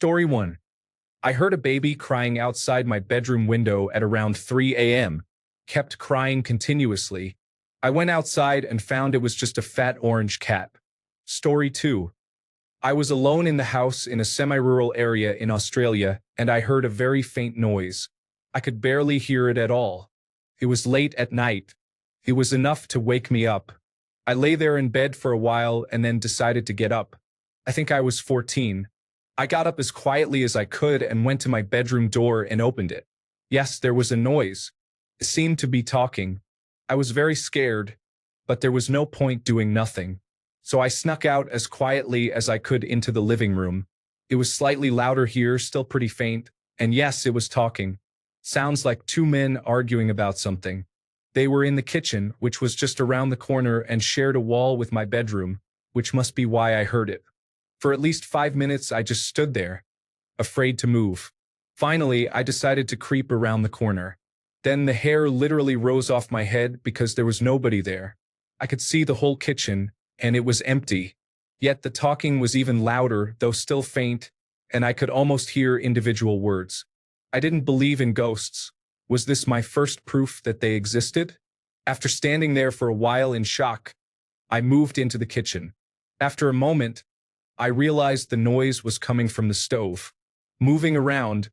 Story 1. I heard a baby crying outside my bedroom window at around 3 a.m. Kept crying continuously. I went outside and found it was just a fat orange cat. Story 2. I was alone in the house in a semi-rural area in Australia, and I heard a very faint noise. I could barely hear it at all. It was late at night. It was enough to wake me up. I lay there in bed for a while and then decided to get up. I think I was 14. I got up as quietly as I could and went to my bedroom door and opened it. Yes, there was a noise. It seemed to be talking. I was very scared, but there was no point doing nothing. So I snuck out as quietly as I could into the living room. It was slightly louder here, still pretty faint, and yes, it was talking. Sounds like two men arguing about something. They were in the kitchen, which was just around the corner and shared a wall with my bedroom, which must be why I heard it. For at least 5 minutes, I just stood there, afraid to move. Finally, I decided to creep around the corner. Then the hair literally rose off my head because there was nobody there. I could see the whole kitchen, and it was empty. Yet the talking was even louder, though still faint, and I could almost hear individual words. I didn't believe in ghosts. Was this my first proof that they existed? After standing there for a while in shock, I moved into the kitchen. After a moment, I realized the noise was coming from the stove. Moving around,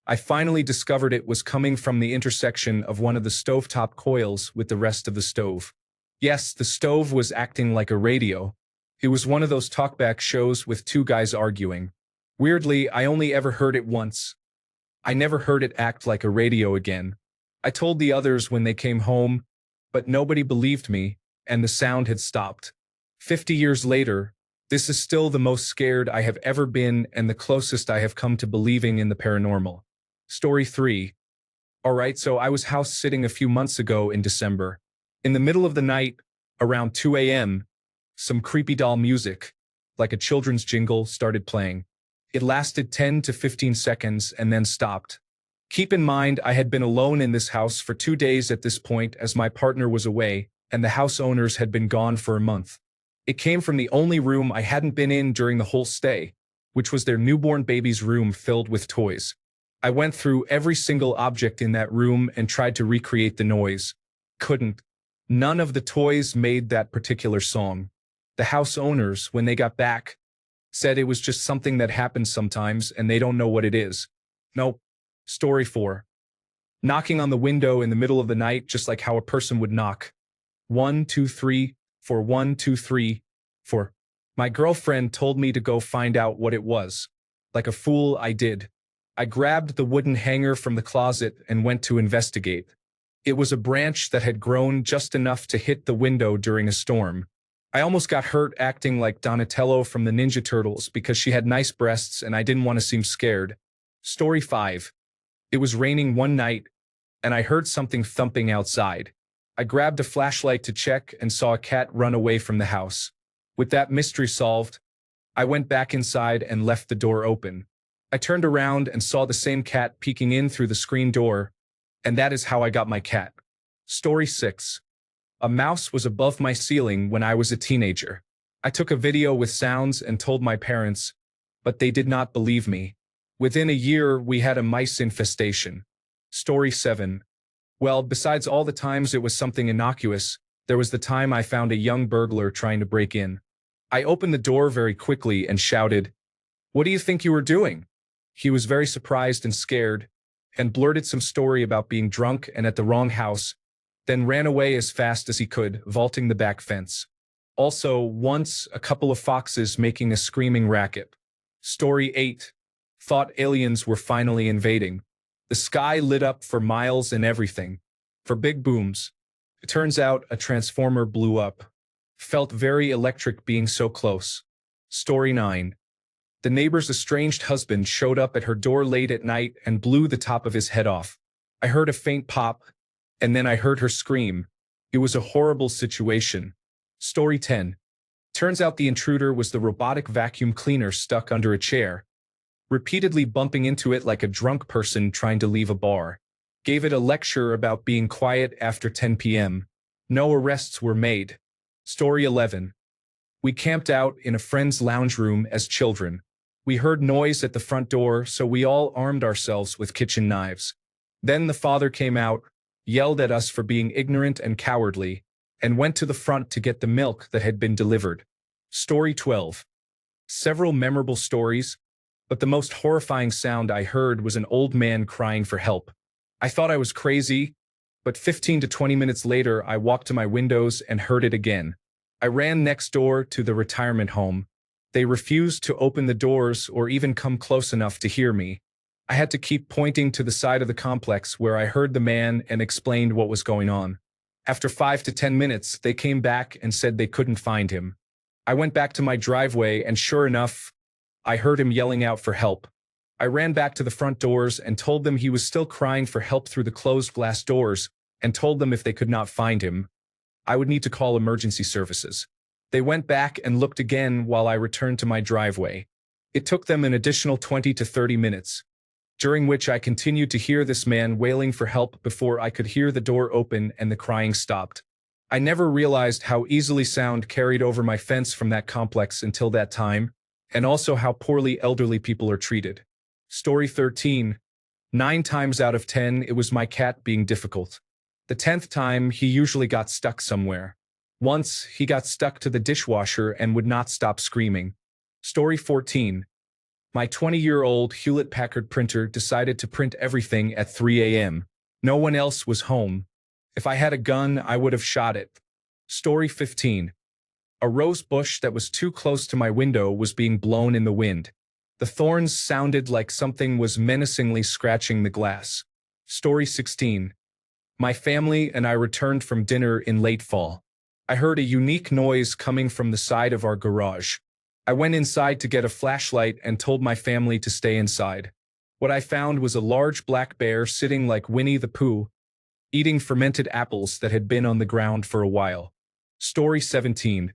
I finally discovered it was coming from the intersection of one of the stovetop coils with the rest of the stove. Yes, the stove was acting like a radio. It was one of those talkback shows with two guys arguing. Weirdly, I only ever heard it once. I never heard it act like a radio again. I told the others when they came home, but nobody believed me, and the sound had stopped. 50 years later, this is still the most scared I have ever been and the closest I have come to believing in the paranormal. Story 3. Alright, so I was house sitting a few months ago in December. In the middle of the night, around 2 a.m., some creepy doll music, like a children's jingle, started playing. It lasted 10 to 15 seconds and then stopped. Keep in mind, I had been alone in this house for 2 days at this point as my partner was away, and the house owners had been gone for a month. It came from the only room I hadn't been in during the whole stay, which was their newborn baby's room filled with toys. I went through every single object in that room and tried to recreate the noise. Couldn't. None of the toys made that particular song. The house owners, when they got back, said it was just something that happens sometimes and they don't know what it is. Nope. Story 4. Knocking on the window in the middle of the night just like how a person would knock. 1, 2, 3, 4, 1, 2, 3, 4. My girlfriend told me to go find out what it was. Like a fool, I did. I grabbed the wooden hanger from the closet and went to investigate. It was a branch that had grown just enough to hit the window during a storm. I almost got hurt acting like Donatello from the Ninja Turtles because she had nice breasts and I didn't want to seem scared. Story 5. It was raining one night, and I heard something thumping outside. I grabbed a flashlight to check and saw a cat run away from the house. With that mystery solved, I went back inside and left the door open. I turned around and saw the same cat peeking in through the screen door, and that is how I got my cat. Story 6. A mouse was above my ceiling when I was a teenager. I took a video with sounds and told my parents, but they did not believe me. Within a year, we had a mice infestation. Story 7. Well, besides all the times it was something innocuous, there was the time I found a young burglar trying to break in. I opened the door very quickly and shouted, "What do you think you were doing?" He was very surprised and scared, and blurted some story about being drunk and at the wrong house, then ran away as fast as he could, vaulting the back fence. Also, once, a couple of foxes making a screaming racket. Story 8. Thought aliens were finally invading. The sky lit up for miles and everything. For big booms. It turns out a transformer blew up. Felt very electric being so close. Story 9. The neighbor's estranged husband showed up at her door late at night and blew the top of his head off. I heard a faint pop, and then I heard her scream. It was a horrible situation. Story 10. Turns out the intruder was the robotic vacuum cleaner stuck under a chair, repeatedly bumping into it like a drunk person trying to leave a bar. Gave it a lecture about being quiet after 10 p.m. No arrests were made. Story 11. We camped out in a friend's lounge room as children. We heard noise at the front door, so we all armed ourselves with kitchen knives. Then the father came out, yelled at us for being ignorant and cowardly, and went to the front to get the milk that had been delivered. Story 12. Several memorable stories, but the most horrifying sound I heard was an old man crying for help. I thought I was crazy, but 15 to 20 minutes later, I walked to my windows and heard it again. I ran next door to the retirement home. They refused to open the doors or even come close enough to hear me. I had to keep pointing to the side of the complex where I heard the man and explained what was going on. After 5 to 10 minutes, they came back and said they couldn't find him. I went back to my driveway and sure enough, I heard him yelling out for help. I ran back to the front doors and told them he was still crying for help through the closed glass doors and told them if they could not find him, I would need to call emergency services. They went back and looked again while I returned to my driveway. It took them an additional 20 to 30 minutes, during which I continued to hear this man wailing for help before I could hear the door open and the crying stopped. I never realized how easily sound carried over my fence from that complex until that time, and also how poorly elderly people are treated. Story 13. 9 times out of 10, it was my cat being difficult. The 10th time, he usually got stuck somewhere. Once, he got stuck to the dishwasher and would not stop screaming. Story 14. My 20-year-old Hewlett-Packard printer decided to print everything at 3 a.m. No one else was home. If I had a gun, I would have shot it. Story 15. A rose bush that was too close to my window was being blown in the wind. The thorns sounded like something was menacingly scratching the glass. Story 16. My family and I returned from dinner in late fall. I heard a unique noise coming from the side of our garage. I went inside to get a flashlight and told my family to stay inside. What I found was a large black bear sitting like Winnie the Pooh, eating fermented apples that had been on the ground for a while. Story 17.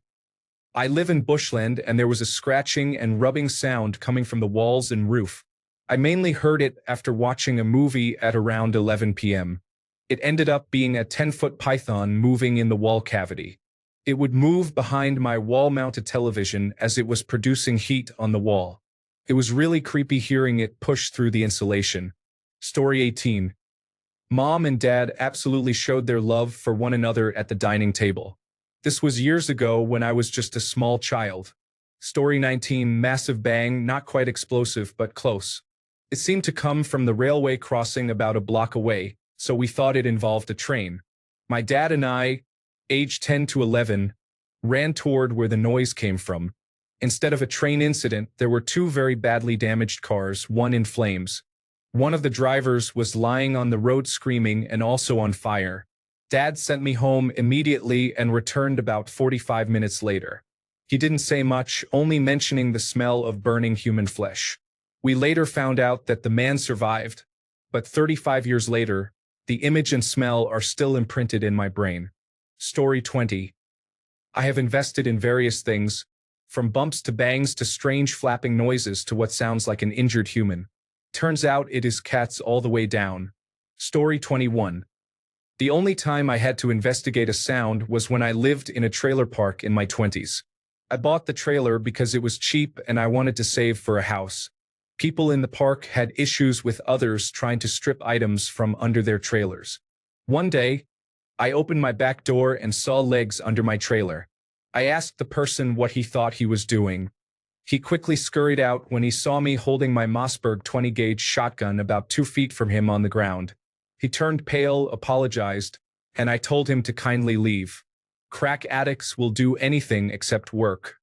I live in bushland and there was a scratching and rubbing sound coming from the walls and roof. I mainly heard it after watching a movie at around 11 p.m. It ended up being a 10-foot python moving in the wall cavity. It would move behind my wall-mounted television as it was producing heat on the wall. It was really creepy hearing it push through the insulation. Story 18. Mom and Dad absolutely showed their love for one another at the dining table. This was years ago when I was just a small child. Story 19. Massive bang, not quite explosive, but close. It seemed to come from the railway crossing about a block away, so we thought it involved a train. My dad and I, aged 10 to 11, ran toward where the noise came from. Instead of a train incident, there were 2 very badly damaged cars, one in flames. One of the drivers was lying on the road screaming and also on fire. Dad sent me home immediately and returned about 45 minutes later. He didn't say much, only mentioning the smell of burning human flesh. We later found out that the man survived, but 35 years later, the image and smell are still imprinted in my brain. Story 20. I have invested in various things, from bumps to bangs to strange flapping noises to what sounds like an injured human. Turns out it is cats all the way down. Story 21. The only time I had to investigate a sound was when I lived in a trailer park in my 20s. I bought the trailer because it was cheap and I wanted to save for a house. People in the park had issues with others trying to strip items from under their trailers. One day, I opened my back door and saw legs under my trailer. I asked the person what he thought he was doing. He quickly scurried out when he saw me holding my Mossberg 20-gauge shotgun about 2 feet from him on the ground. He turned pale, apologized, and I told him to kindly leave. Crack addicts will do anything except work.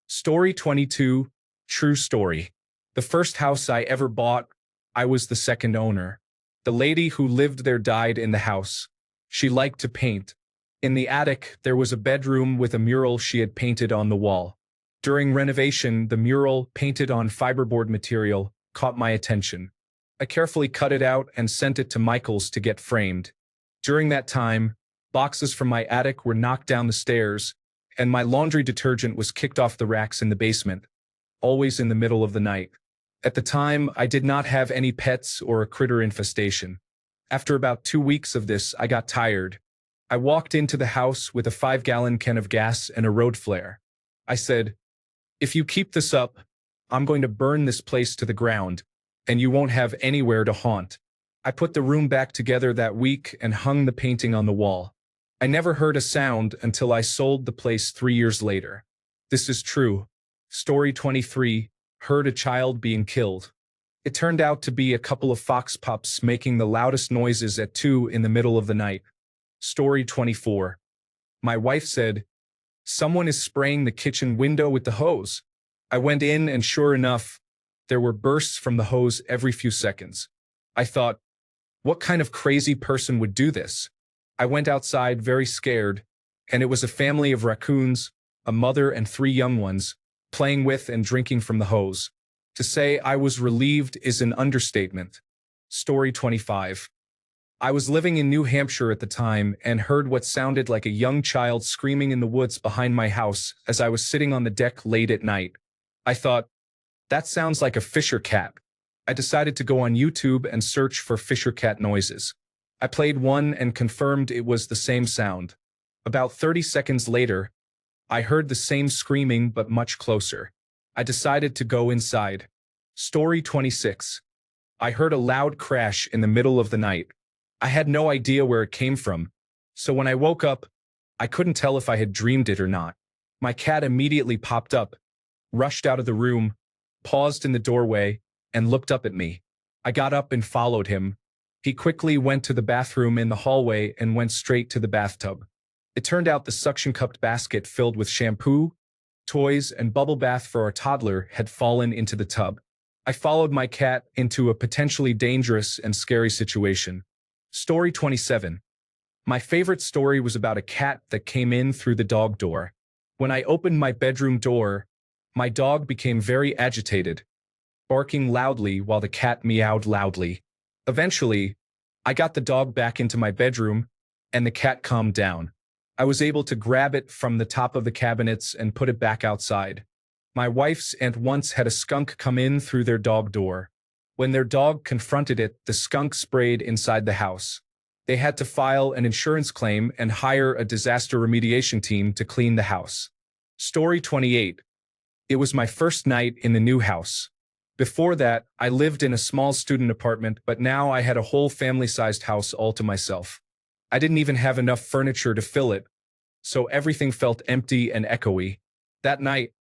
Story 22. True story. The first house I ever bought, I was the second owner. The lady who lived there died in the house. She liked to paint. In the attic, there was a bedroom with a mural she had painted on the wall. During renovation, the mural, painted on fiberboard material, caught my attention. I carefully cut it out and sent it to Michael's to get framed. During that time, boxes from my attic were knocked down the stairs, and my laundry detergent was kicked off the racks in the basement, always in the middle of the night. At the time, I did not have any pets or a critter infestation. After about 2 weeks of this, I got tired. I walked into the house with a 5-gallon can of gas and a road flare. I said, "If you keep this up, I'm going to burn this place to the ground, and you won't have anywhere to haunt. I put the room back together that week and hung the painting on the wall. I never heard a sound until I sold the place 3 years later. This is true. Story 23, heard a child being killed. It turned out to be a couple of fox pups making the loudest noises at 2 in the middle of the night. Story 24. My wife said, "Someone is spraying the kitchen window with the hose." I went in and sure enough, there were bursts from the hose every few seconds. I thought, what kind of crazy person would do this? I went outside very scared, and it was a family of raccoons, a mother and 3 young ones, playing with and drinking from the hose. To say I was relieved is an understatement. Story 25. I was living in New Hampshire at the time and heard what sounded like a young child screaming in the woods behind my house as I was sitting on the deck late at night. I thought, that sounds like a Fisher cat. I decided to go on YouTube and search for Fisher cat noises. I played one and confirmed it was the same sound. About 30 seconds later, I heard the same screaming but much closer. I decided to go inside. Story 26. I heard a loud crash in the middle of the night. I had no idea where it came from, so when I woke up, I couldn't tell if I had dreamed it or not. My cat immediately popped up, rushed out of the room, paused in the doorway, and looked up at me. I got up and followed him. He quickly went to the bathroom in the hallway and went straight to the bathtub. It turned out the suction-cupped basket filled with shampoo, toys, and bubble bath for our toddler had fallen into the tub. I followed my cat into a potentially dangerous and scary situation. Story 27. My favorite story was about a cat that came in through the dog door. When I opened my bedroom door, my dog became very agitated, barking loudly while the cat meowed loudly. Eventually, I got the dog back into my bedroom, and the cat calmed down. I was able to grab it from the top of the cabinets and put it back outside. My wife's aunt once had a skunk come in through their dog door. When their dog confronted it, the skunk sprayed inside the house. They had to file an insurance claim and hire a disaster remediation team to clean the house. Story 28. It was my first night in the new house. Before that, I lived in a small student apartment, but now I had a whole family-sized house all to myself. I didn't even have enough furniture to fill it, so everything felt empty and echoey. That night,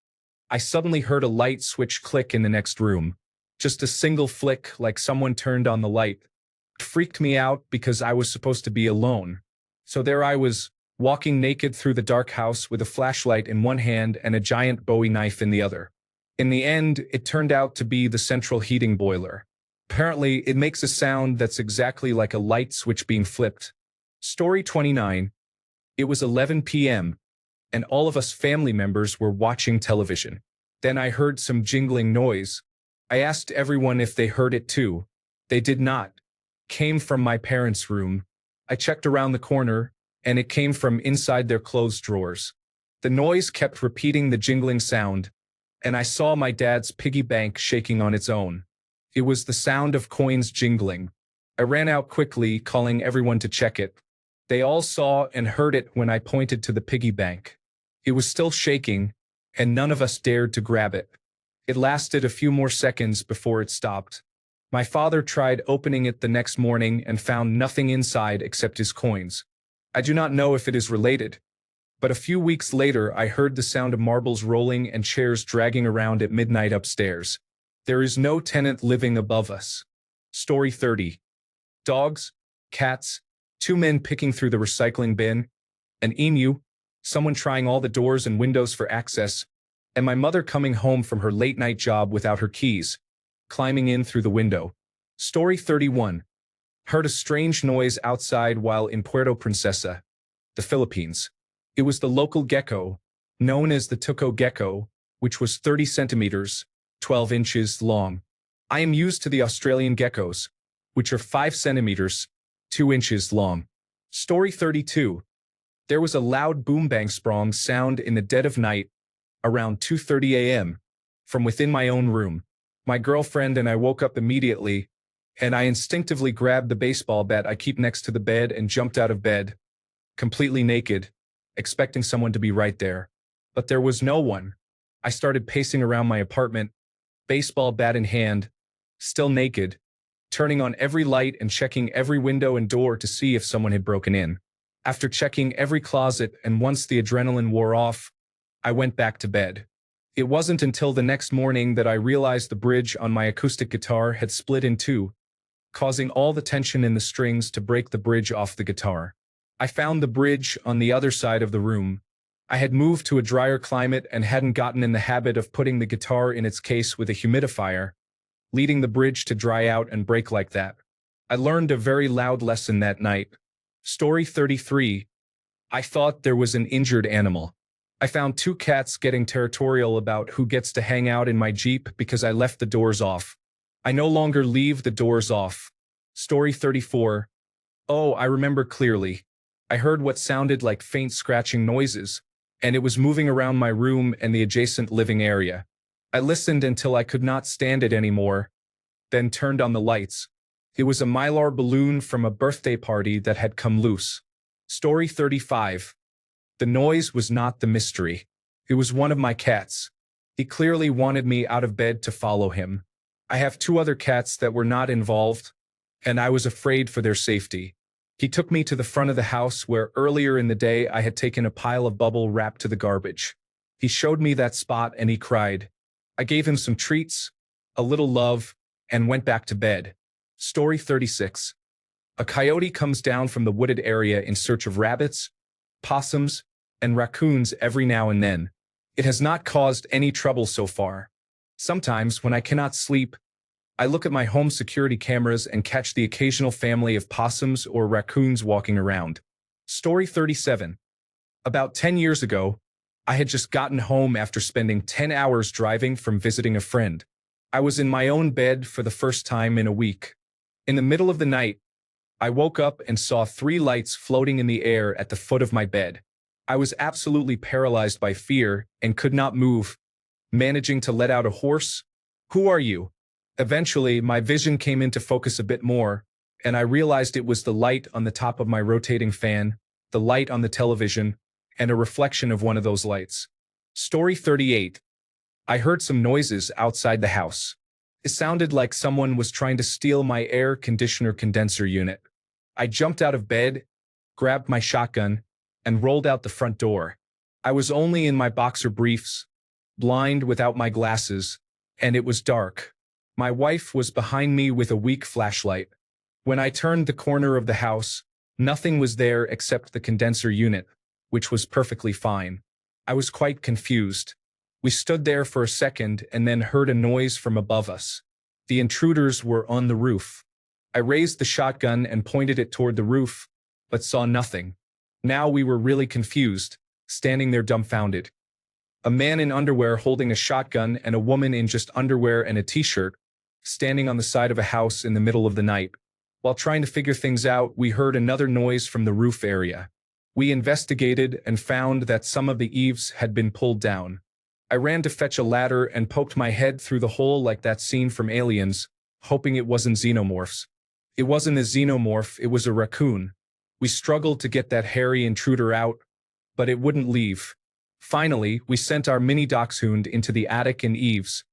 I suddenly heard a light switch click in the next room. Just a single flick, like someone turned on the light. It freaked me out because I was supposed to be alone. So there I was, walking naked through the dark house with a flashlight in one hand and a giant Bowie knife in the other. In the end, it turned out to be the central heating boiler. Apparently, it makes a sound that's exactly like a light switch being flipped. Story 29. It was 11 p.m., and all of us family members were watching television. Then I heard some jingling noise. I asked everyone if they heard it too. They did not. Came from my parents' room. I checked around the corner, and it came from inside their clothes drawers. The noise kept repeating the jingling sound, and I saw my dad's piggy bank shaking on its own. It was the sound of coins jingling. I ran out quickly, calling everyone to check it. They all saw and heard it when I pointed to the piggy bank. It was still shaking, and none of us dared to grab it. It lasted a few more seconds before it stopped. My father tried opening it the next morning and found nothing inside except his coins. I do not know if it is related, but a few weeks later I heard the sound of marbles rolling and chairs dragging around at midnight upstairs. There is no tenant living above us. Story 30. Dogs, cats, 2 men picking through the recycling bin, an emu, someone trying all the doors and windows for access, and my mother coming home from her late-night job without her keys, climbing in through the window. Story 31. Heard a strange noise outside while in Puerto Princesa, the Philippines. It was the local gecko, known as the tuco gecko, which was 30 centimeters, 12 inches long. I am used to the Australian geckos, which are 5 centimeters, 2 inches long. Story 32. There was a loud boom-bang-sprong sound in the dead of night, around 2:30 a.m., from within my own room. My girlfriend and I woke up immediately, and I instinctively grabbed the baseball bat I keep next to the bed and jumped out of bed, completely naked, expecting someone to be right there. But there was no one. I started pacing around my apartment, baseball bat in hand, still naked, turning on every light and checking every window and door to see if someone had broken in. After checking every closet and once the adrenaline wore off, I went back to bed. It wasn't until the next morning that I realized the bridge on my acoustic guitar had split in two, causing all the tension in the strings to break the bridge off the guitar. I found the bridge on the other side of the room. I had moved to a drier climate and hadn't gotten in the habit of putting the guitar in its case with a humidifier, leading the bridge to dry out and break like that. I learned a very loud lesson that night. Story 33. I thought there was an injured animal. I found two cats getting territorial about who gets to hang out in my Jeep because I left the doors off. I no longer leave the doors off. Story 34. Oh, I remember clearly. I heard what sounded like faint scratching noises, and it was moving around my room and the adjacent living area. I listened until I could not stand it anymore, then turned on the lights. It was a mylar balloon from a birthday party that had come loose. Story 35. The noise was not the mystery. It was one of my cats. He clearly wanted me out of bed to follow him. I have two other cats that were not involved, and I was afraid for their safety. He took me to the front of the house where earlier in the day I had taken a pile of bubble wrap to the garbage. He showed me that spot and he cried. I gave him some treats, a little love, and went back to bed. Story 36. A coyote comes down from the wooded area in search of rabbits, possums, and raccoons every now and then. It has not caused any trouble so far. Sometimes, when I cannot sleep, I look at my home security cameras and catch the occasional family of possums or raccoons walking around. Story 37. About 10 years ago, I had just gotten home after spending 10 hours driving from visiting a friend. I was in my own bed for the first time in a week. In the middle of the night, I woke up and saw 3 lights floating in the air at the foot of my bed. I was absolutely paralyzed by fear and could not move, managing to let out a hoarse, "Who are you?" Eventually, my vision came into focus a bit more, and I realized it was the light on the top of my rotating fan, the light on the television, and a reflection of one of those lights. Story 38. I heard some noises outside the house. It sounded like someone was trying to steal my air conditioner condenser unit. I jumped out of bed, grabbed my shotgun, and rolled out the front door. I was only in my boxer briefs, blind without my glasses, and it was dark. My wife was behind me with a weak flashlight. When I turned the corner of the house, nothing was there except the condenser unit, which was perfectly fine. I was quite confused. We stood there for a second and then heard a noise from above us. The intruders were on the roof. I raised the shotgun and pointed it toward the roof, but saw nothing. Now we were really confused, standing there dumbfounded. A man in underwear holding a shotgun and a woman in just underwear and a t-shirt, standing on the side of a house in the middle of the night. While trying to figure things out, we heard another noise from the roof area. We investigated and found that some of the eaves had been pulled down. I ran to fetch a ladder and poked my head through the hole like that scene from Aliens, hoping it wasn't xenomorphs. It wasn't a xenomorph, it was a raccoon. We struggled to get that hairy intruder out, but it wouldn't leave. Finally, we sent our mini dachshund into the attic and eaves,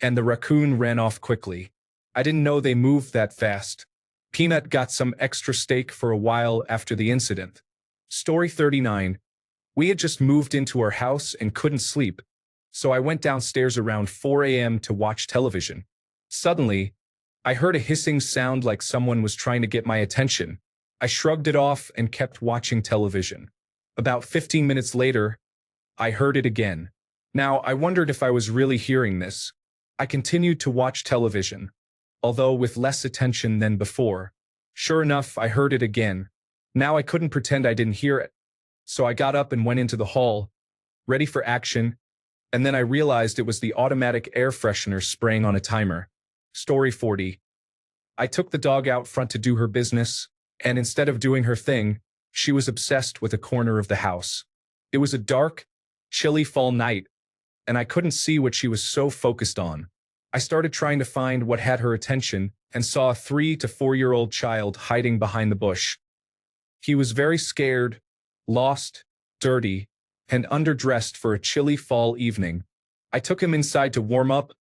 and the raccoon ran off quickly. I didn't know they moved that fast. Peanut got some extra steak for a while after the incident. Story 39. We had just moved into our house and couldn't sleep, so I went downstairs around 4 a.m. to watch television. Suddenly, I heard a hissing sound like someone was trying to get my attention. I shrugged it off and kept watching television. About 15 minutes later, I heard it again. Now, I wondered if I was really hearing this. I continued to watch television, although with less attention than before. Sure enough, I heard it again. Now I couldn't pretend I didn't hear it. So I got up and went into the hall, ready for action, and then I realized it was the automatic air freshener spraying on a timer. Story 40. I took the dog out front to do her business, and instead of doing her thing, she was obsessed with a corner of the house. It was a dark, chilly fall night, and I couldn't see what she was so focused on. I started trying to find what had her attention and saw a 3 to 4-year-old child hiding behind the bush. He was very scared, lost, dirty, and underdressed for a chilly fall evening. I took him inside to warm up,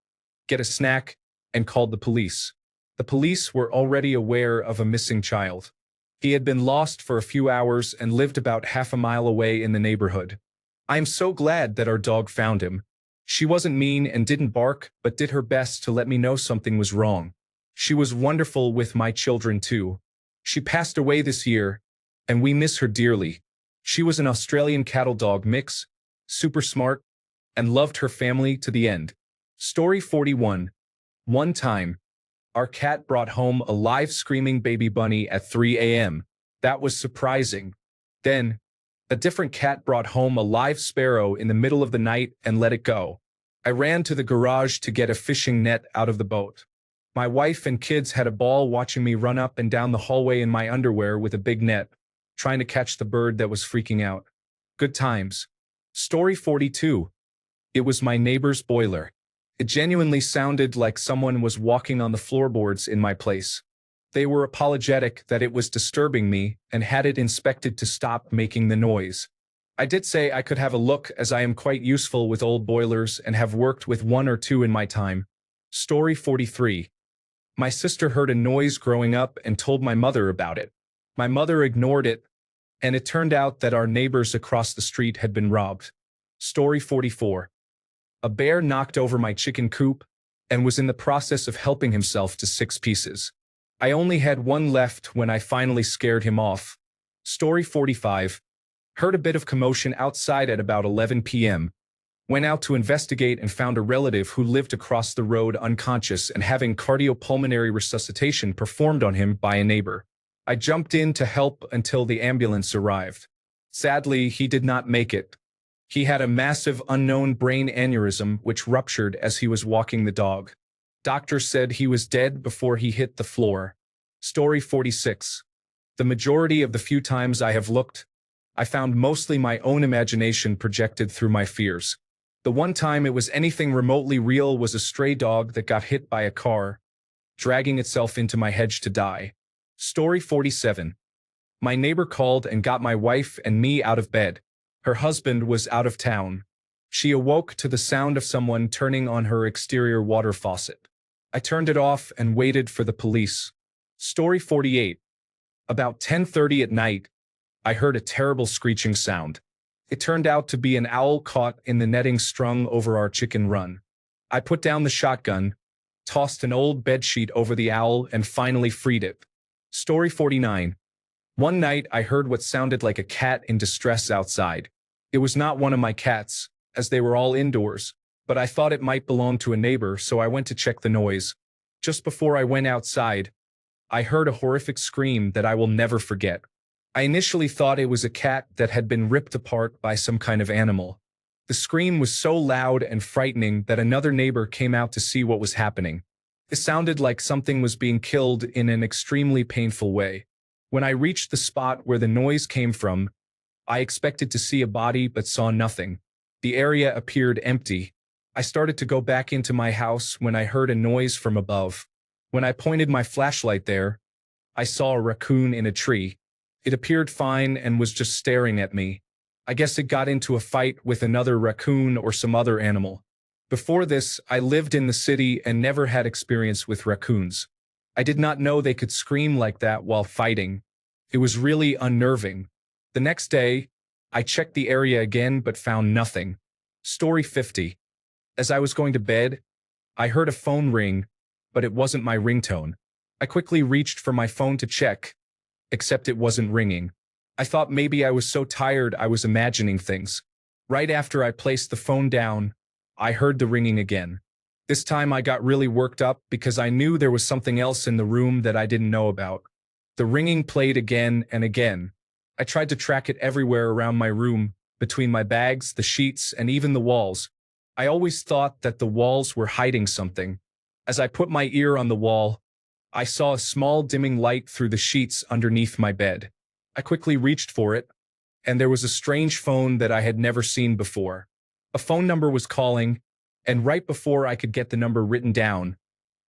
get a snack, and called the police. The police were already aware of a missing child. He had been lost for a few hours and lived about half a mile away in the neighborhood. I am so glad that our dog found him. She wasn't mean and didn't bark, but did her best to let me know something was wrong. She was wonderful with my children too. She passed away this year, and we miss her dearly. She was an Australian cattle dog mix, super smart, and loved her family to the end. Story 41. One time, our cat brought home a live screaming baby bunny at 3 a.m. That was surprising. Then, a different cat brought home a live sparrow in the middle of the night and let it go. I ran to the garage to get a fishing net out of the boat. My wife and kids had a ball watching me run up and down the hallway in my underwear with a big net, trying to catch the bird that was freaking out. Good times. Story 42. It was my neighbor's boiler. It genuinely sounded like someone was walking on the floorboards in my place. They were apologetic that it was disturbing me and had it inspected to stop making the noise. I did say I could have a look as I am quite useful with old boilers and have worked with one or two in my time. Story 43. My sister heard a noise growing up and told my mother about it. My mother ignored it, and it turned out that our neighbors across the street had been robbed. Story 44. A bear knocked over my chicken coop and was in the process of helping himself to 6 pieces. I only had one left when I finally scared him off. Story 45. Heard a bit of commotion outside at about 11 p.m. Went out to investigate and found a relative who lived across the road unconscious and having cardiopulmonary resuscitation performed on him by a neighbor. I jumped in to help until the ambulance arrived. Sadly, he did not make it. He had a massive unknown brain aneurysm which ruptured as he was walking the dog. Doctors said he was dead before he hit the floor. Story 46. The majority of the few times I have looked, I found mostly my own imagination projected through my fears. The one time it was anything remotely real was a stray dog that got hit by a car, dragging itself into my hedge to die. Story 47. My neighbor called and got my wife and me out of bed. Her husband was out of town. She awoke to the sound of someone turning on her exterior water faucet. I turned it off and waited for the police. Story 48. About 10:30 at night, I heard a terrible screeching sound. It turned out to be an owl caught in the netting strung over our chicken run. I put down the shotgun, tossed an old bedsheet over the owl, and finally freed it. Story 49. One night I heard what sounded like a cat in distress outside. It was not one of my cats, as they were all indoors, but I thought it might belong to a neighbor, so I went to check the noise. Just before I went outside, I heard a horrific scream that I will never forget. I initially thought it was a cat that had been ripped apart by some kind of animal. The scream was so loud and frightening that another neighbor came out to see what was happening. It sounded like something was being killed in an extremely painful way. When I reached the spot where the noise came from, I expected to see a body but saw nothing. The area appeared empty. I started to go back into my house when I heard a noise from above. When I pointed my flashlight there, I saw a raccoon in a tree. It appeared fine and was just staring at me. I guess it got into a fight with another raccoon or some other animal. Before this, I lived in the city and never had experience with raccoons. I did not know they could scream like that while fighting. It was really unnerving. The next day, I checked the area again but found nothing. Story 50. As I was going to bed, I heard a phone ring, but it wasn't my ringtone. I quickly reached for my phone to check, except it wasn't ringing. I thought maybe I was so tired I was imagining things. Right after I placed the phone down, I heard the ringing again. This time I got really worked up because I knew there was something else in the room that I didn't know about. The ringing played again and again. I tried to track it everywhere around my room, between my bags, the sheets, and even the walls. I always thought that the walls were hiding something. As I put my ear on the wall, I saw a small dimming light through the sheets underneath my bed. I quickly reached for it, and there was a strange phone that I had never seen before. A phone number was calling, and right before I could get the number written down,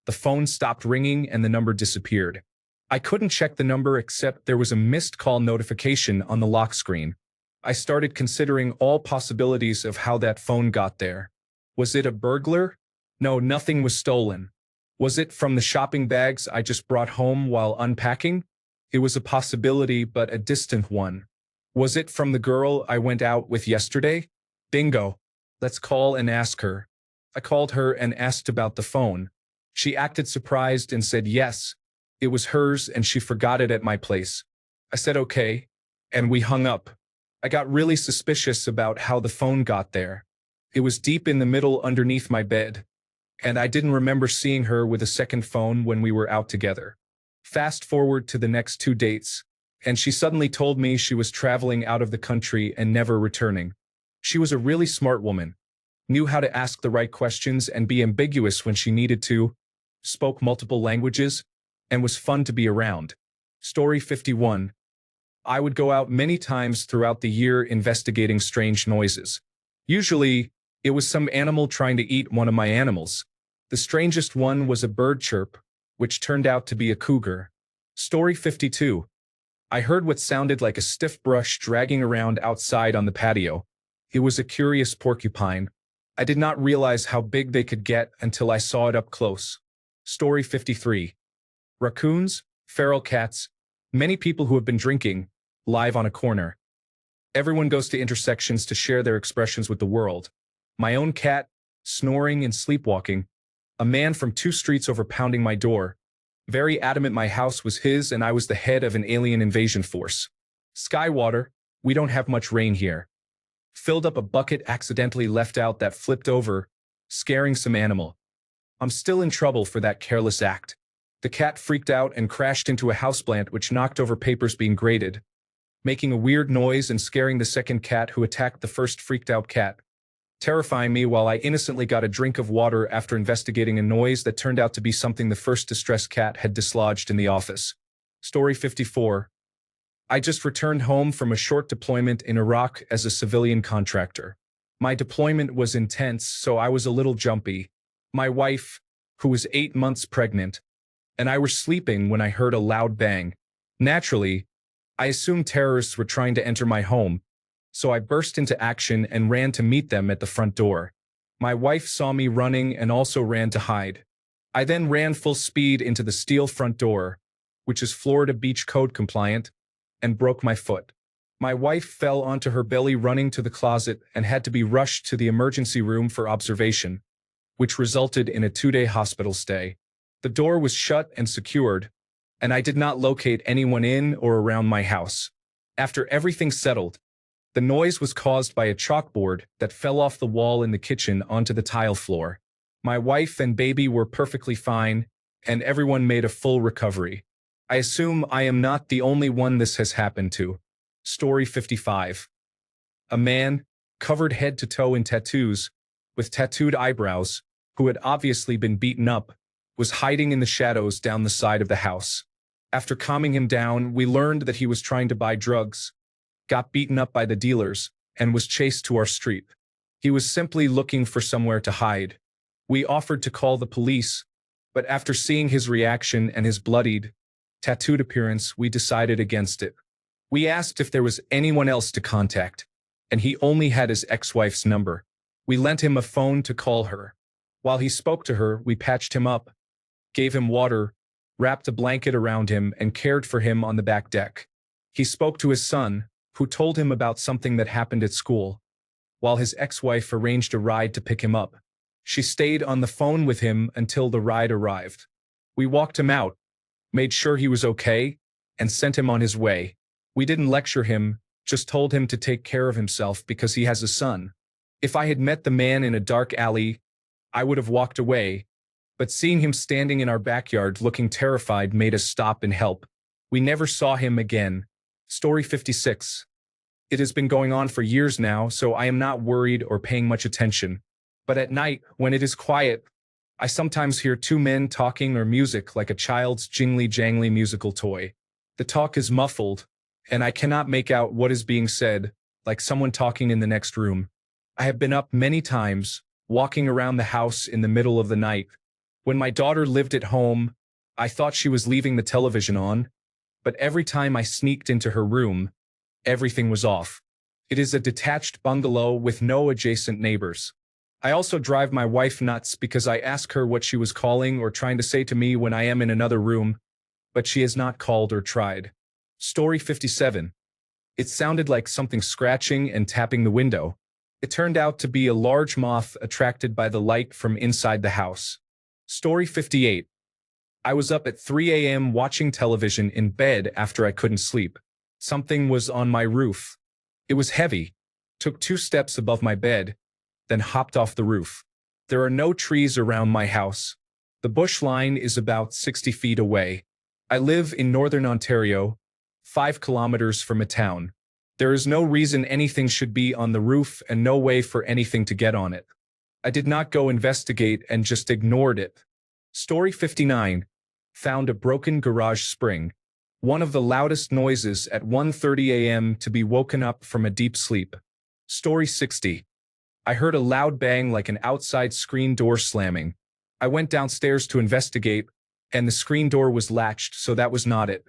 the phone stopped ringing and the number disappeared. I couldn't check the number except there was a missed call notification on the lock screen. I started considering all possibilities of how that phone got there. Was it a burglar? No, nothing was stolen. Was it from the shopping bags I just brought home while unpacking? It was a possibility, but a distant one. Was it from the girl I went out with yesterday? Bingo. Let's call and ask her. I called her and asked about the phone. She acted surprised and said yes, it was hers and she forgot it at my place. I said okay, and we hung up. I got really suspicious about how the phone got there. It was deep in the middle underneath my bed, and I didn't remember seeing her with a second phone when we were out together. Fast forward to the next 2 dates, and she suddenly told me she was traveling out of the country and never returning. She was a really smart woman, knew how to ask the right questions and be ambiguous when she needed to, spoke multiple languages, and was fun to be around. Story 51. I would go out many times throughout the year investigating strange noises. Usually, it was some animal trying to eat one of my animals. The strangest one was a bird chirp, which turned out to be a cougar. Story 52. I heard what sounded like a stiff brush dragging around outside on the patio. It was a curious porcupine. I did not realize how big they could get until I saw it up close. Story 53. Raccoons, feral cats, many people who have been drinking, live on a corner. Everyone goes to intersections to share their expressions with the world. My own cat, snoring and sleepwalking. A man from 2 streets over pounding my door. Very adamant my house was his and I was the head of an alien invasion force. Skywater, we don't have much rain here. Filled up a bucket accidentally left out that flipped over, scaring some animal. I'm still in trouble for that careless act. The cat freaked out and crashed into a houseplant which knocked over papers being graded, making a weird noise and scaring the second cat who attacked the first freaked out cat, terrifying me while I innocently got a drink of water after investigating a noise that turned out to be something the first distressed cat had dislodged in the office. Story 54. I just returned home from a short deployment in Iraq as a civilian contractor. My deployment was intense, so I was a little jumpy. My wife, who was 8 months pregnant, and I were sleeping when I heard a loud bang. Naturally, I assumed terrorists were trying to enter my home, so I burst into action and ran to meet them at the front door. My wife saw me running and also ran to hide. I then ran full speed into the steel front door, which is Florida Beach Code compliant, and broke my foot. My wife fell onto her belly running to the closet and had to be rushed to the emergency room for observation, which resulted in a 2-day hospital stay. The door was shut and secured, and I did not locate anyone in or around my house. After everything settled, the noise was caused by a chalkboard that fell off the wall in the kitchen onto the tile floor. My wife and baby were perfectly fine, and everyone made a full recovery. I assume I am not the only one this has happened to. Story 55. A man, covered head to toe in tattoos, with tattooed eyebrows, who had obviously been beaten up, was hiding in the shadows down the side of the house. After calming him down, we learned that he was trying to buy drugs, got beaten up by the dealers, and was chased to our street. He was simply looking for somewhere to hide. We offered to call the police, but after seeing his reaction and his bloodied, tattooed appearance, we decided against it. We asked if there was anyone else to contact, and he only had his ex-wife's number. We lent him a phone to call her. While he spoke to her, we patched him up, gave him water, wrapped a blanket around him, and cared for him on the back deck. He spoke to his son, who told him about something that happened at school, while his ex-wife arranged a ride to pick him up. She stayed on the phone with him until the ride arrived. We walked him out, made sure he was okay, and sent him on his way. We didn't lecture him, just told him to take care of himself because he has a son. If I had met the man in a dark alley, I would have walked away, but seeing him standing in our backyard looking terrified made us stop and help. We never saw him again. Story 56. It has been going on for years now, so I am not worried or paying much attention. But at night, when it is quiet, I sometimes hear 2 men talking or music like a child's jingly-jangly musical toy. The talk is muffled, and I cannot make out what is being said, like someone talking in the next room. I have been up many times, walking around the house in the middle of the night. When my daughter lived at home, I thought she was leaving the television on, but every time I sneaked into her room, everything was off. It is a detached bungalow with no adjacent neighbors. I also drive my wife nuts because I ask her what she was calling or trying to say to me when I am in another room, but she has not called or tried. Story 57. It sounded like something scratching and tapping the window. It turned out to be a large moth attracted by the light from inside the house. Story 58. I was up at 3 a.m. watching television in bed after I couldn't sleep. Something was on my roof. It was heavy, took 2 steps above my bed, then hopped off the roof. There are no trees around my house. The bush line is about 60 feet away. I live in northern Ontario, 5 kilometers from a town. There is no reason anything should be on the roof and no way for anything to get on it. I did not go investigate and just ignored it. Story 59. Found a broken garage spring. One of the loudest noises at 1:30 a.m. to be woken up from a deep sleep. Story 60. I heard a loud bang like an outside screen door slamming. I went downstairs to investigate, and the screen door was latched, so that was not it.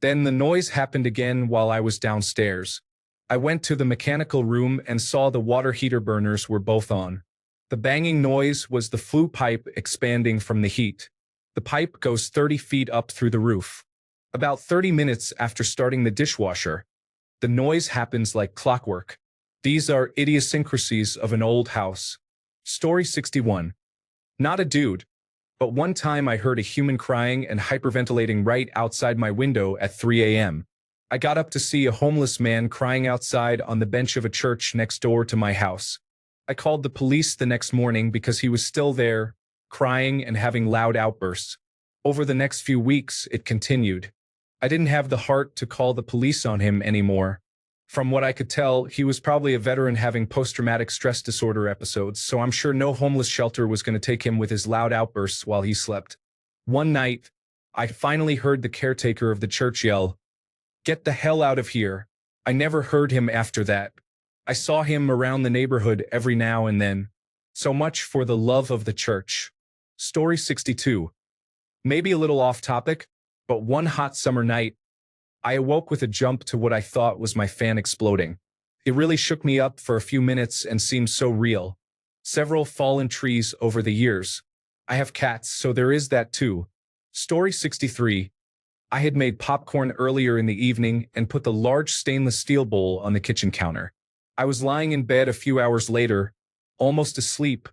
Then the noise happened again while I was downstairs. I went to the mechanical room and saw the water heater burners were both on. The banging noise was the flue pipe expanding from the heat. The pipe goes 30 feet up through the roof. About 30 minutes after starting the dishwasher, the noise happens like clockwork. These are idiosyncrasies of an old house. Story 61. Not a dude, but one time I heard a human crying and hyperventilating right outside my window at 3 a.m. I got up to see a homeless man crying outside on the bench of a church next door to my house. I called the police the next morning because he was still there, crying and having loud outbursts. Over the next few weeks, it continued. I didn't have the heart to call the police on him anymore. From what I could tell, he was probably a veteran having post-traumatic stress disorder episodes, so I'm sure no homeless shelter was going to take him with his loud outbursts while he slept. One night, I finally heard the caretaker of the church yell, "Get the hell out of here." I never heard him after that. I saw him around the neighborhood every now and then. So much for the love of the church. Story 62. Maybe a little off topic, but one hot summer night, I awoke with a jump to what I thought was my fan exploding. It really shook me up for a few minutes and seemed so real. Several fallen trees over the years. I have cats, so there is that too. Story 63. I had made popcorn earlier in the evening and put the large stainless steel bowl on the kitchen counter. I was lying in bed a few hours later, almost asleep,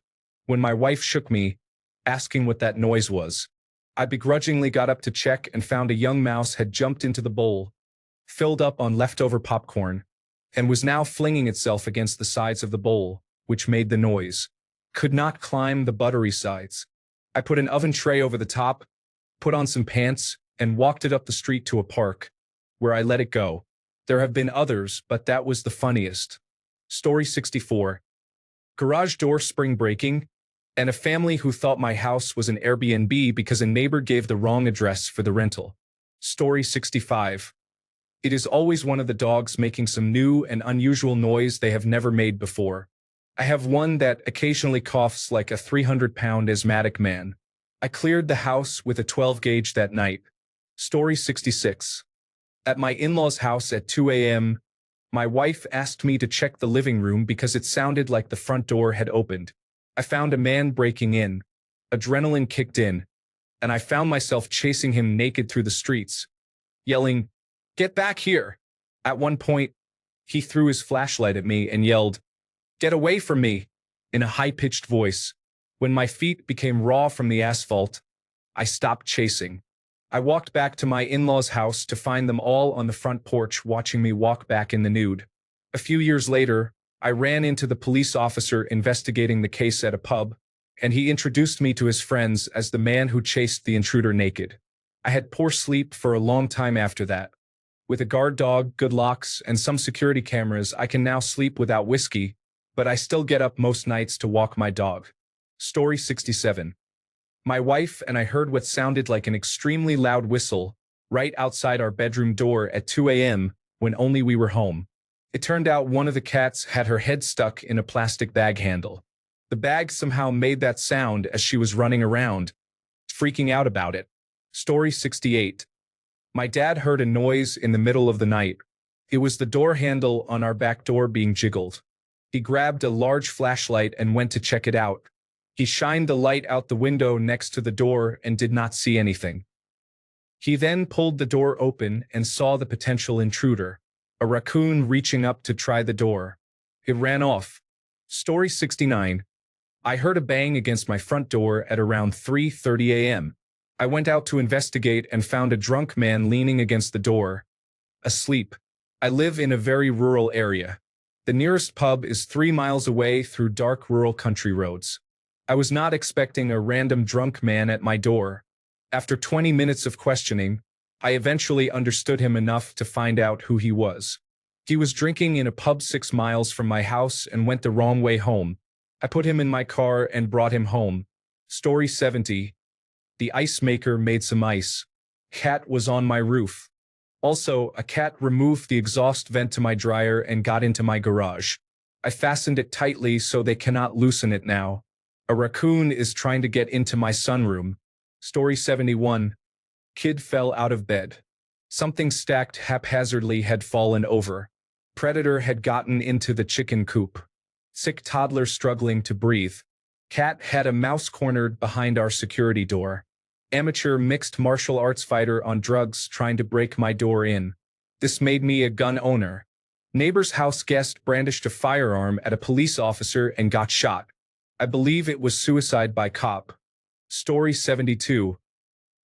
when my wife shook me, asking what that noise was. I begrudgingly got up to check and found a young mouse had jumped into the bowl, filled up on leftover popcorn, and was now flinging itself against the sides of the bowl, which made the noise. Could not climb the buttery sides. I put an oven tray over the top, put on some pants, and walked it up the street to a park, where I let it go. There have been others, but that was the funniest. Story 64. Garage door spring breaking, and a family who thought my house was an Airbnb because a neighbor gave the wrong address for the rental. Story 65. It is always one of the dogs making some new and unusual noise they have never made before. I have one that occasionally coughs like a 300-pound asthmatic man. I cleared the house with a 12-gauge that night. Story 66. At my in-laws' house at 2 a.m., my wife asked me to check the living room because it sounded like the front door had opened. I found a man breaking in. Adrenaline kicked in, and I found myself chasing him naked through the streets, yelling, "Get back here!" At one point, he threw his flashlight at me and yelled, "Get away from me!" in a high-pitched voice. When my feet became raw from the asphalt, I stopped chasing. I walked back to my in-laws' house to find them all on the front porch watching me walk back in the nude. A few years later, I ran into the police officer investigating the case at a pub, and he introduced me to his friends as the man who chased the intruder naked. I had poor sleep for a long time after that. With a guard dog, good locks, and some security cameras, I can now sleep without whiskey, but I still get up most nights to walk my dog. Story 67. My wife and I heard what sounded like an extremely loud whistle right outside our bedroom door at 2 a.m. when only we were home. It turned out one of the cats had her head stuck in a plastic bag handle. The bag somehow made that sound as she was running around, freaking out about it. Story 68. My dad heard a noise in the middle of the night. It was the door handle on our back door being jiggled. He grabbed a large flashlight and went to check it out. He shined the light out the window next to the door and did not see anything. He then pulled the door open and saw the potential intruder, a raccoon reaching up to try the door. It ran off. Story 69. I heard a bang against my front door at around 3:30 a.m. I went out to investigate and found a drunk man leaning against the door, asleep. I live in a very rural area. The nearest pub is 3 miles away through dark rural country roads. I was not expecting a random drunk man at my door. After 20 minutes of questioning, I eventually understood him enough to find out who he was. He was drinking in a pub 6 miles from my house and went the wrong way home. I put him in my car and brought him home. Story 70. The ice maker made some ice. Cat was on my roof. Also, a cat removed the exhaust vent to my dryer and got into my garage. I fastened it tightly so they cannot loosen it now. A raccoon is trying to get into my sunroom. Story 71. Kid fell out of bed. Something stacked haphazardly had fallen over. Predator had gotten into the chicken coop. Sick toddler struggling to breathe. Cat had a mouse cornered behind our security door. Amateur mixed martial arts fighter on drugs trying to break my door in. This made me a gun owner. Neighbor's house guest brandished a firearm at a police officer and got shot. I believe it was suicide by cop. Story 72.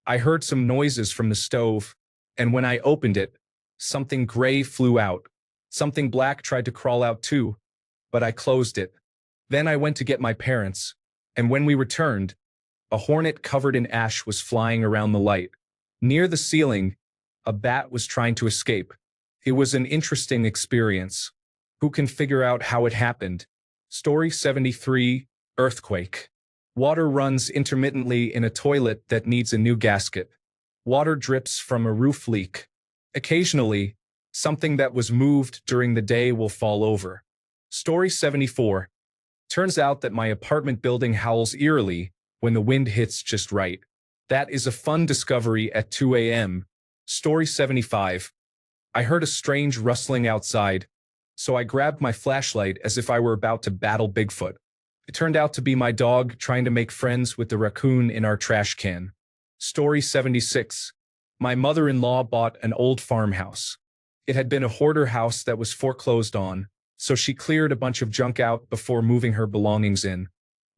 I heard some noises from the stove, and when I opened it, something gray flew out. Something black tried to crawl out too, but I closed it. Then I went to get my parents, and when we returned, a hornet covered in ash was flying around the light. Near the ceiling, a bat was trying to escape. It was an interesting experience. Who can figure out how it happened? Story 73. Earthquake. Water runs intermittently in a toilet that needs a new gasket. Water drips from a roof leak. Occasionally, something that was moved during the day will fall over. Story 74. Turns out that my apartment building howls eerily when the wind hits just right. That is a fun discovery at 2 a.m. Story 75. I heard a strange rustling outside, so I grabbed my flashlight as if I were about to battle Bigfoot. It turned out to be my dog trying to make friends with the raccoon in our trash can. Story 76. My mother-in-law bought an old farmhouse. It had been a hoarder house that was foreclosed on, so she cleared a bunch of junk out before moving her belongings in.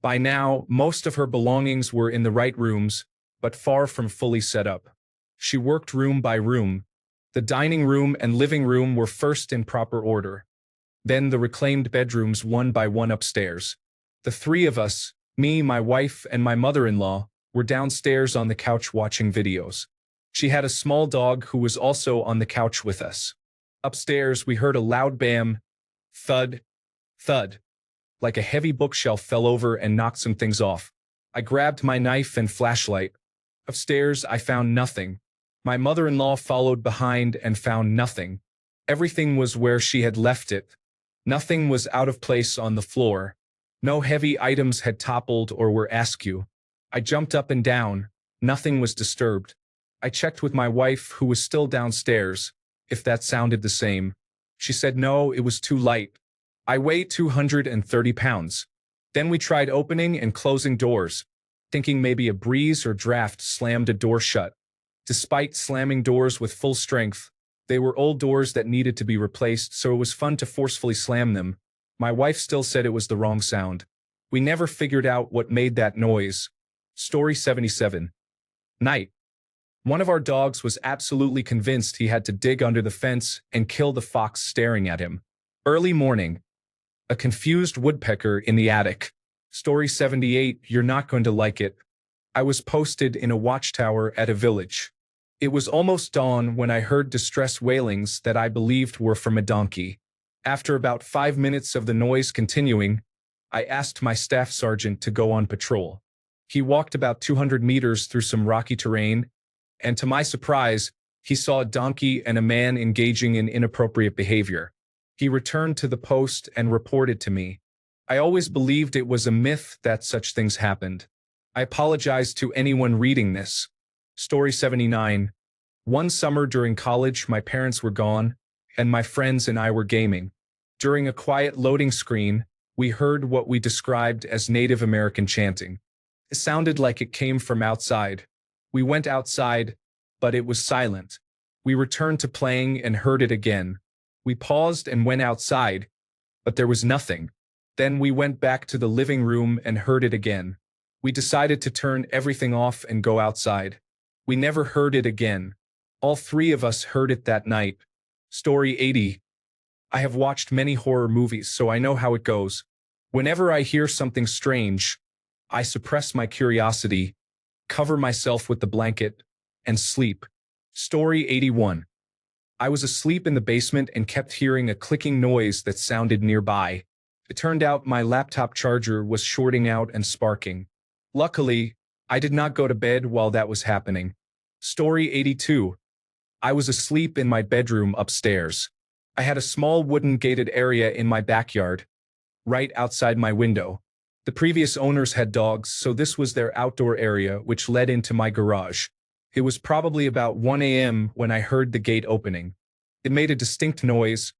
By now, most of her belongings were in the right rooms, but far from fully set up. She worked room by room. The dining room and living room were first in proper order. Then the reclaimed bedrooms one by one upstairs. The three of us, me, my wife, and my mother-in-law, were downstairs on the couch watching videos. She had a small dog who was also on the couch with us. Upstairs, we heard a loud bam, thud, thud, like a heavy bookshelf fell over and knocked some things off. I grabbed my knife and flashlight. Upstairs, I found nothing. My mother-in-law followed behind and found nothing. Everything was where she had left it. Nothing was out of place on the floor. No heavy items had toppled or were askew. I jumped up and down. Nothing was disturbed. I checked with my wife, who was still downstairs, if that sounded the same. She said no, it was too light. I weigh 230 pounds. Then we tried opening and closing doors, thinking maybe a breeze or draft slammed a door shut. Despite slamming doors with full strength, they were old doors that needed to be replaced, so it was fun to forcefully slam them. My wife still said it was the wrong sound. We never figured out what made that noise. Story 77. Night. One of our dogs was absolutely convinced he had to dig under the fence and kill the fox staring at him. Early morning. A confused woodpecker in the attic. Story 78. You're not going to like it. I was posted in a watchtower at a village. It was almost dawn when I heard distress wailings that I believed were from a donkey. After about 5 minutes of the noise continuing, I asked my staff sergeant to go on patrol. He walked about 200 meters through some rocky terrain, and to my surprise, he saw a donkey and a man engaging in inappropriate behavior. He returned to the post and reported to me. I always believed it was a myth that such things happened. I apologize to anyone reading this. Story 79. One summer during college, my parents were gone, and my friends and I were gaming. During a quiet loading screen, we heard what we described as Native American chanting. It sounded like it came from outside. We went outside, but it was silent. We returned to playing and heard it again. We paused and went outside, but there was nothing. Then we went back to the living room and heard it again. We decided to turn everything off and go outside. We never heard it again. All three of us heard it that night. Story 80. I have watched many horror movies, so I know how it goes. Whenever I hear something strange, I suppress my curiosity, cover myself with the blanket, and sleep. Story 81. I was asleep in the basement and kept hearing a clicking noise that sounded nearby. It turned out my laptop charger was shorting out and sparking. Luckily, I did not go to bed while that was happening. Story 82. I was asleep in my bedroom upstairs. I had a small wooden gated area in my backyard, right outside my window. The previous owners had dogs, so this was their outdoor area, which led into my garage. It was probably about 1 a.m. when I heard the gate opening. It made a distinct noise,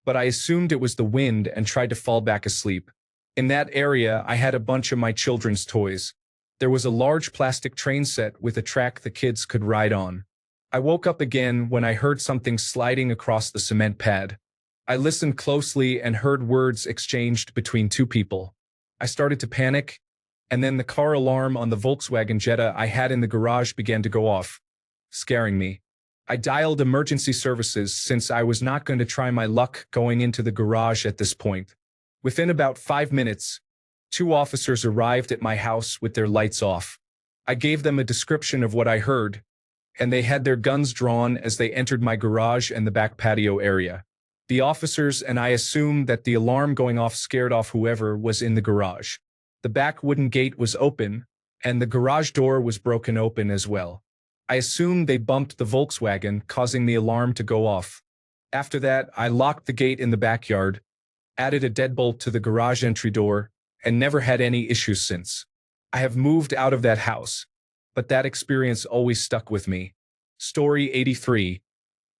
but I assumed it was the wind and tried to fall back asleep. In that area, I had a bunch of my children's toys. There was a large plastic train set with a track the kids could ride on. I woke up again when I heard something sliding across the cement pad. I listened closely and heard words exchanged between two people. I started to panic, and then the car alarm on the Volkswagen Jetta I had in the garage began to go off, scaring me. I dialed emergency services since I was not going to try my luck going into the garage at this point. Within about 5 minutes, 2 officers arrived at my house with their lights off. I gave them a description of what I heard, and they had their guns drawn as they entered my garage and the back patio area. The officers and I assumed that the alarm going off scared off whoever was in the garage. The back wooden gate was open, and the garage door was broken open as well. I assumed they bumped the Volkswagen, causing the alarm to go off. After that, I locked the gate in the backyard, added a deadbolt to the garage entry door, and never had any issues since. I have moved out of that house, but that experience always stuck with me. Story 83.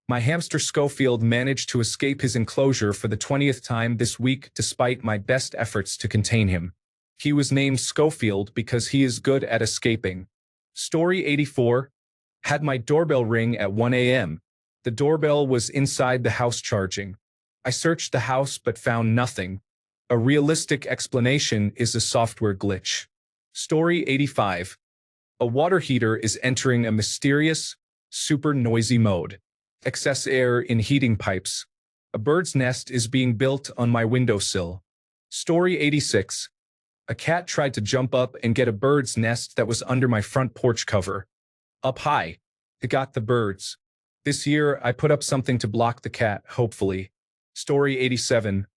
My hamster Schofield managed to escape his enclosure for the 20th time this week despite my best efforts to contain him. He was named Schofield because he is good at escaping. Story 84. Had my doorbell ring at 1 a.m. The doorbell was inside the house charging. I searched the house but found nothing. A realistic explanation is a software glitch. Story 85. A water heater is entering a mysterious, super noisy mode. Excess air in heating pipes. A bird's nest is being built on my windowsill. Story 86. A cat tried to jump up and get a bird's nest that was under my front porch cover. Up high. It got the birds. This year, I put up something to block the cat, hopefully. Story 87.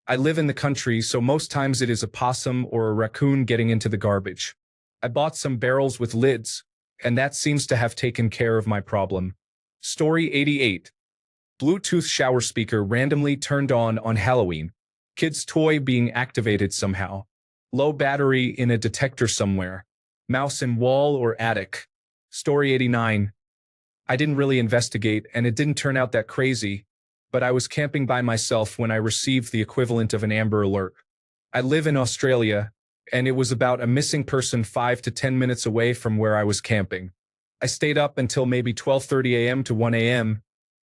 I live in the country, so most times it is a possum or a raccoon getting into the garbage. I bought some barrels with lids, and that seems to have taken care of my problem. Story 88. Bluetooth shower speaker randomly turned on Halloween. Kid's toy being activated somehow. Low battery in a detector somewhere. Mouse in wall or attic. Story 89. I didn't really investigate and it didn't turn out that crazy, but I was camping by myself when I received the equivalent of an Amber Alert. I live in Australia, and it was about a missing person 5 to 10 minutes away from where I was camping. I stayed up until maybe 12:30 a.m. to 1 a.m.,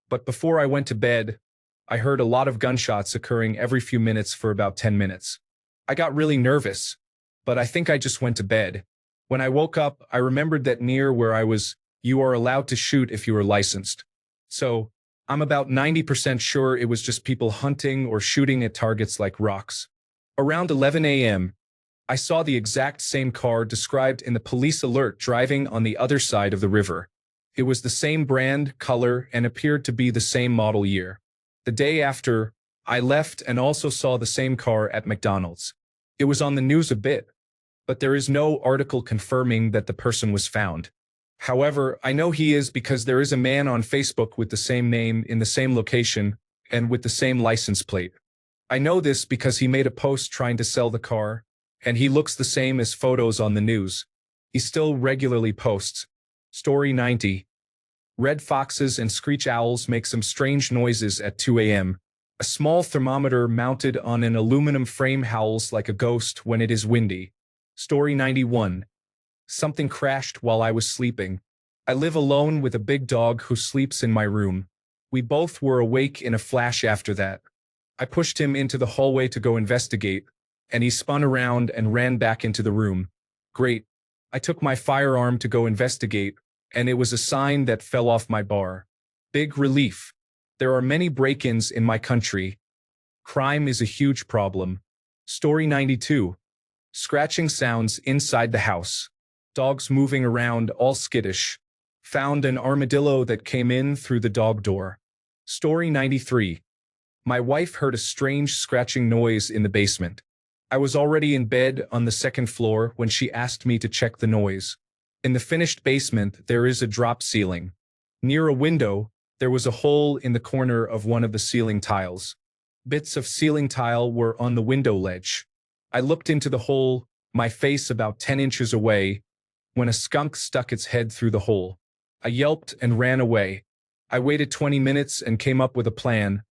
but before I went to bed, I heard a lot of gunshots occurring every few minutes for about 10 minutes. I got really nervous, but I think I just went to bed. When I woke up, I remembered that near where I was, you are allowed to shoot if you are licensed. So, I'm about 90% sure it was just people hunting or shooting at targets like rocks. Around 11 a.m., I saw the exact same car described in the police alert driving on the other side of the river. It was the same brand, color, and appeared to be the same model year. The day after, I left and also saw the same car at McDonald's. It was on the news a bit, but there is no article confirming that the person was found. However, I know he is because there is a man on Facebook with the same name in the same location and with the same license plate. I know this because he made a post trying to sell the car, and he looks the same as photos on the news. He still regularly posts. Story 90. Red foxes and screech owls make some strange noises at 2 a.m. A small thermometer mounted on an aluminum frame howls like a ghost when it is windy. Story 91. Something crashed while I was sleeping. I live alone with a big dog who sleeps in my room. We both were awake in a flash after that. I pushed him into the hallway to go investigate, and he spun around and ran back into the room. Great. I took my firearm to go investigate, and it was a sign that fell off my bar. Big relief. There are many break-ins in my country. Crime is a huge problem. Story 92. Scratching sounds inside the house. Dogs moving around, all skittish. Found an armadillo that came in through the dog door. Story 93. My wife heard a strange scratching noise in the basement. I was already in bed on the second floor when she asked me to check the noise. In the finished basement, there is a drop ceiling. Near a window, there was a hole in the corner of one of the ceiling tiles. Bits of ceiling tile were on the window ledge. I looked into the hole, my face about 10 inches away, when a skunk stuck its head through the hole. I yelped and ran away. I waited 20 minutes and came up with a plan.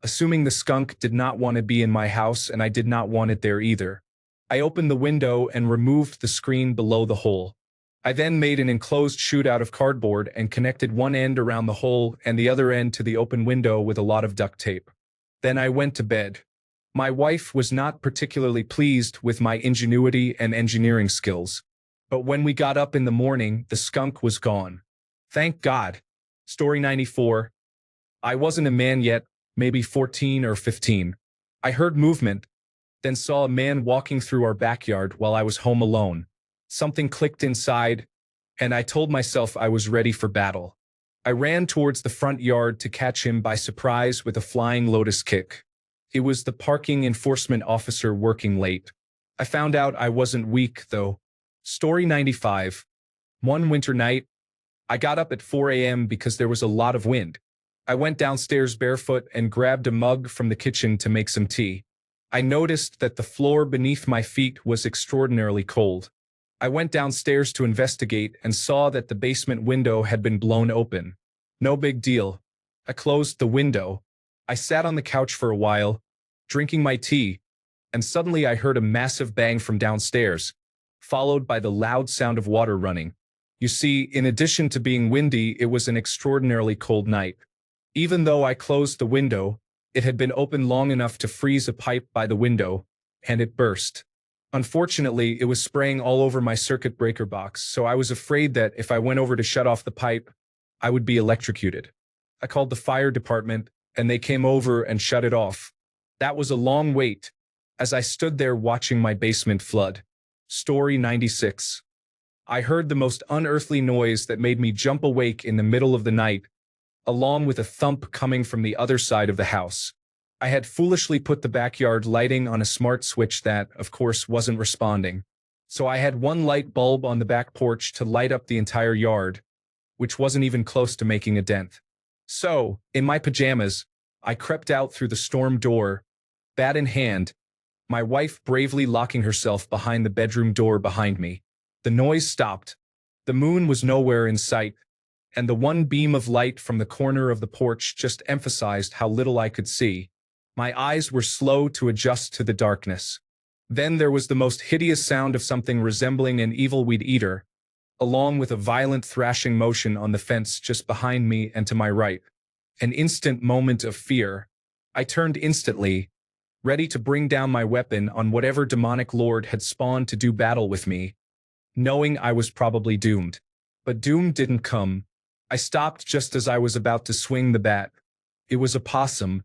Assuming the skunk did not want to be in my house and I did not want it there either. I opened the window and removed the screen below the hole. I then made an enclosed chute out of cardboard and connected one end around the hole and the other end to the open window with a lot of duct tape. Then I went to bed. My wife was not particularly pleased with my ingenuity and engineering skills. But when we got up in the morning, the skunk was gone. Thank God. Story 94. I wasn't a man yet, maybe 14 or 15. I heard movement, then saw a man walking through our backyard while I was home alone. Something clicked inside, and I told myself I was ready for battle. I ran towards the front yard to catch him by surprise with a flying lotus kick. It was the parking enforcement officer working late. I found out I wasn't weak, though. Story 95. One winter night, I got up at 4 a.m. because there was a lot of wind. I went downstairs barefoot and grabbed a mug from the kitchen to make some tea. I noticed that the floor beneath my feet was extraordinarily cold. I went downstairs to investigate and saw that the basement window had been blown open. No big deal. I closed the window. I sat on the couch for a while, drinking my tea, and suddenly I heard a massive bang from downstairs, followed by the loud sound of water running. You see, in addition to being windy, it was an extraordinarily cold night. Even though I closed the window, it had been open long enough to freeze a pipe by the window, and it burst. Unfortunately, it was spraying all over my circuit breaker box, so I was afraid that if I went over to shut off the pipe, I would be electrocuted. I called the fire department, and they came over and shut it off. That was a long wait, as I stood there watching my basement flood. Story 96. I heard the most unearthly noise that made me jump awake in the middle of the night, along with a thump coming from the other side of the house. I had foolishly put the backyard lighting on a smart switch that, of course, wasn't responding. So I had one light bulb on the back porch to light up the entire yard, which wasn't even close to making a dent. So, in my pajamas, I crept out through the storm door, bat in hand, my wife bravely locking herself behind the bedroom door behind me. The noise stopped. The moon was nowhere in sight, and the one beam of light from the corner of the porch just emphasized how little I could see. My eyes were slow to adjust to the darkness. Then there was the most hideous sound of something resembling an evil weed eater, along with a violent thrashing motion on the fence just behind me and to my right. An instant moment of fear. I turned instantly, ready to bring down my weapon on whatever demonic lord had spawned to do battle with me, knowing I was probably doomed. But doom didn't come. I stopped just as I was about to swing the bat. It was a possum.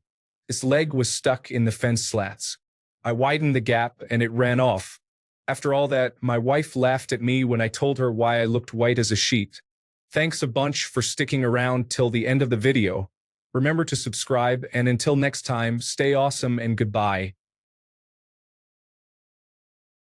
Its leg was stuck in the fence slats. I widened the gap and it ran off. After all that, my wife laughed at me when I told her why I looked white as a sheet. Thanks a bunch for sticking around till the end of the video. Remember to subscribe, and until next time, stay awesome and goodbye.